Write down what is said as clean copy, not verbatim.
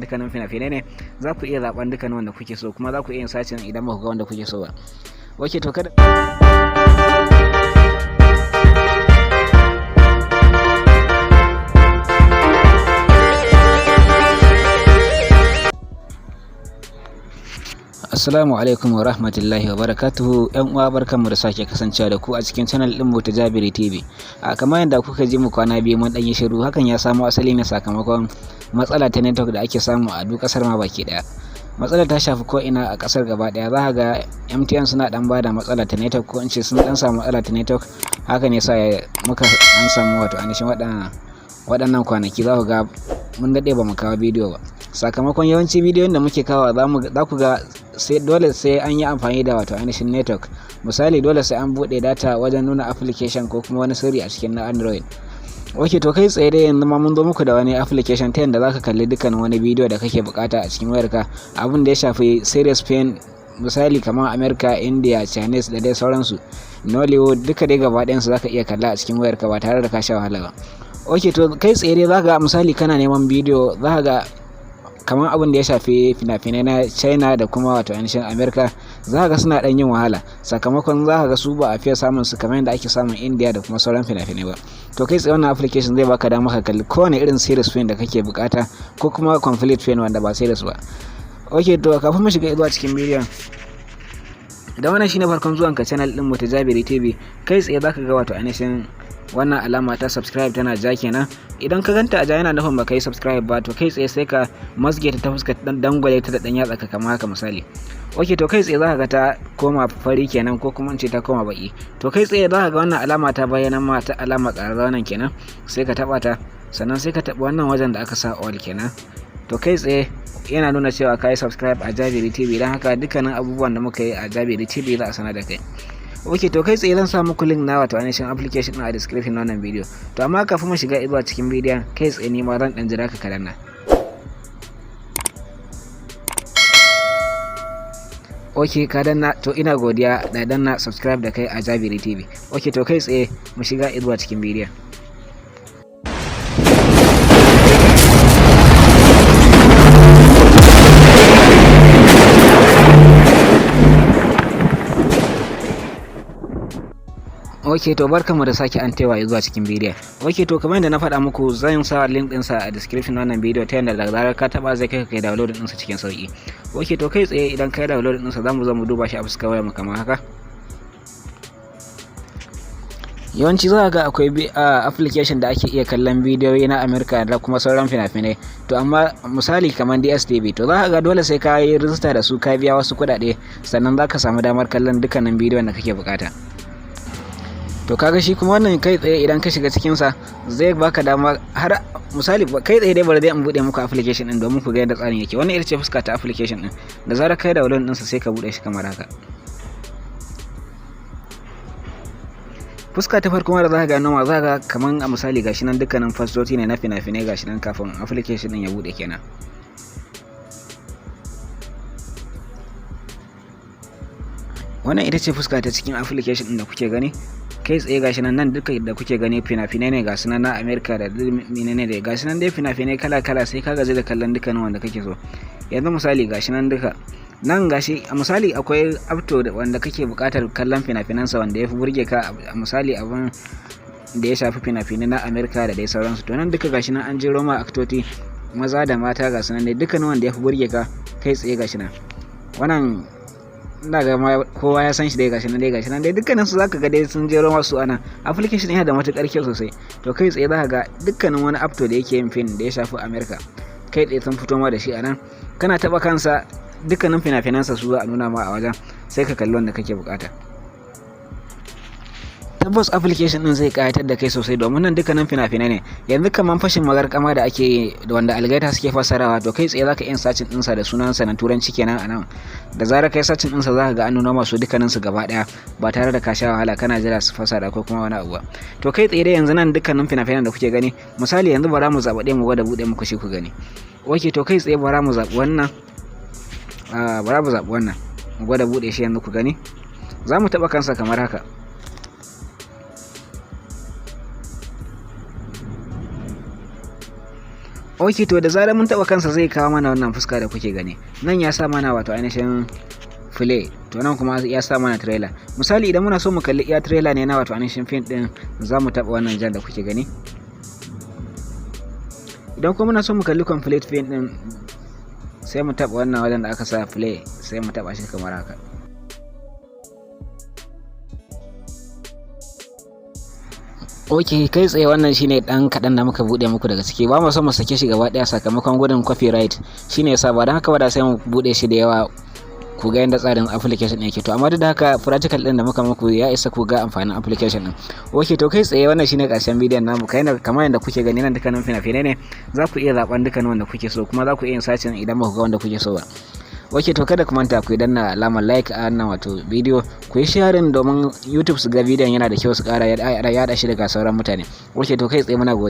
dukkanin fina-finai ne, za ku iya zaɓen dukkanin wanda kuke so, kuma za ku iya yin sacin idan ba ku ga wanda kuke so ba. Ok, to kada Assalamu alaikum wa rahmatullahi wa barakatuhu. Yan uwa, barkanmu da sake kasancewa da ku a cikin channel din mu ta Jabeery TV. Kamar yadda kuka ji mu kwana biyu mun dan yi shiru, hakan ya samu asali ne sakamakon matsala ta network da ake samu a duk kasar ma baki daya. Matsalar ta shafi ko ina a kasar gaba daya. Za ga MTN suna dan bada matsala ta network, ko in ce sun dan samu matsala ta network. Haka ne yasa muka dan samu wato anishin waɗannan kwanaki za ku ga mun dade ba mu kawo bidiyo ba. Sakamakon yawanci bidiyon da muke kawo za ku ga dole sai an yi amfani da wato ainihin network. Misali, dole sai an bude data wajen nuna application ko kuma wani sirri a cikin na Android. Ok, to kai tsaye dai yanzu ma mun zo muku da wani application ta yanda zaka kalli dukkan wani bidiyo da kake bukata a cikin wayarka, abin da ya shafi series film, misali kamar America, India, Chinese da dai sauransu, Nollywood, duka dai gaba ɗayan su zaka iya kalla a cikin wayarka ba tare da ka sha wahala ba. Ok, to kai tsaye dai zaka ga misali kana neman bidiyo, zaka ga kamar abin da ya shafi fina-finai na China da kuma wato ainihin America, za ga suna dan yin wahala, sakamakon za ga su ba a fiye samun su kamar yadda ake samun India da kuma sauran fina-finai ba. To kai tsaye wannan application zai baka dama ka kalli kowane irin series film da kake bukata, ko kuma complete film wanda ba series ba. Ok, to kafin mu shiga zuwa cikin bidiyon, idan wannan shine farkon zuwan ka channel din mu ta Jabeery TV, kai tsaye zaka ga wato ainihin wannan alama ta subscribe tana ja kenan. Idan ka ganta a ja yana nufin baka yi subscribe ba, to kai tsaye sai ka masge ta fuskar dan dangwale ta da dan yatsa ka kamar haka misali. Ok, to kai tsaye zaka ga ta koma fari kenan, ko kuma in ce ta koma baki. To kai tsaye zaka ga wannan alama ta bayyana ma ta alama ƙararrawa nan kenan, sai ka taba ta, sannan sai ka taba wannan wajen da aka sa all kenan. To kai tsaye yana nuna cewa ka yi subscribe a Jabeery TV, don haka dukkanin abubuwan da muka yi a Jabeery TV za a sanar da kai. Ok, to kai tsaye zan sa muku link na wato ainihin application a description na wannan bidiyo. To amma kafin mu shiga zuwa cikin bidiyon, kai tsaye ni ma zan dan jira ka kadan nan. Ok, ka danna, to ina godiya da danna subscribe da kai a Jabeery TV. Ok, to kai tsaye mu shiga zuwa cikin bidiyon. Ok, to barkanmu da sake antewa zuwa cikin bidiyon. Ok, to kamar yadda na faɗa muku, zan sa link ɗinsa a description wannan bidiyo, ta yadda da zarar ka taɓa zai kai download ɗinsa cikin sauki. Ok, to kai tsaye idan kai download ɗinsa za mu zo mu duba shi a fuskar wayar mu kamar haka. Yawanci za ga akwai application da ake iya kallon bidiyoyi na America da kuma sauran fina-finai. To amma misali kamar DSTV, to za ga dole sai ka yi rijista da su, ka biya wasu kuɗaɗe, sannan za ka samu damar kallon dukkanin bidiyon da kake bukata. To kaga shi kuma wannan kai tsaye idan ka shiga cikin sa zai baka dama, har misali kai tsaye dai bari dai in bude muku application din domin ku ga yadda tsarin yake. Wannan ita ce fuska ta application din, da zarar kai download din sa sai ka bude shi kamar haka. Fuska ta farko da za ka ga noma, za ka kaman a misali gashi nan dukkanin fasdoti ne na fina-finai gashi nan kafin application din ya bude kenan. Wannan ita ce fuska ta cikin application din da kuke gani. Kai tsaye gashi nan duka da kuke gani fina-finai ne gasu nan na America da menene da gashi nan dai fina-finai kala-kala, sai ka gaji da kallon dukkanin wanda kake so. Yanzu misali gashi nan duka nan gashi a misali akwai apto wanda kake buƙatar kallon fina-finansa wanda ya fi burge ka, a misali abin da ya shafi fina-finai na America da dai sauransu. To nan duka gashi nan an jero ma aktoti maza da mata gasu nan dai dukkanin wanda ya fi burge ka, kai tsaye gashi nan. Wannan ina ga kowa ya san shi dai gashi nan dai dukkanin su zaka ga dai sun jero masu ana. Application yana da matukar kyau sosai. To kai tsaye zaka ga dukkanin wani apto da yake yin film da ya shafi America, kai tsaye sun fito ma da shi anan. Kana taba kansa, dukkanin fina-finansa su za a nuna ma a wajen, sai ka kalli wanda kake bukata. Tabbas application din zai kayatar da kai sosai, domin nan dukkanin fina-finai ne. Yanzu kaman fashin magarkama da ake yi da wanda algaita suke fassarawa, to kai tsaye zaka yin searching din sa da sunansa na turanci kenan anan. Da zarar kai searching din sa zaka ga an nuna masu dukkanin su gaba daya, ba tare da ka sha wahala kana jira su fassara ko kuma wani abu ba. To kai tsaye dai yanzu nan dukkanin fina-finan da kuke gani, misali yanzu bara mu zaba mu gwada bude muku shi ku gani. Ok, to kai tsaye bara mu zabi wannan, mu gwada bude shi yanzu ku gani. Za mu taba kansa kamar haka. Ok, to da zarar mun taba kansa zai kawo mana wannan fuska da kuke gani. Nan ya sa mana wato ainihin play, to nan kuma ya sa mana trailer. Misali idan muna so mu kalli iya trailer ne na wato ainihin film din, za mu taba wannan jan da kuke gani. Idan kuma muna so mu kalli complete film din, sai mu taba wannan wajen da aka sa play, sai mu taba shi kamar haka. Ok, kai tsaye wannan shine dan kadan da muka bude muku daga ciki. Ba mu so mu sake shi gaba daya sakamakon gudun copyright, shine yasa ba dan haka ba da sai mu bude shi da yawa ku ga yanda tsarin application din yake. To amma duk da haka practical din da muka muku ya isa ku ga amfanin application din. Ok, to kai tsaye wannan shine karshen bidiyon namu. Kamar yanda kuke gani nan dukkanin fina-finai ne, za ku iya zaben dukkanin wanda kuke so, kuma za ku iya yin searching idan ba ku ga wanda kuke so ba. Ok, to kada ku manta ku danna alamar like a wannan wato bidiyo, ku yi sharing domin YouTube su ga bidiyon yana da kyau su kara yada shi daga sauran mutane. Ok, to kai tsaye muna godiya.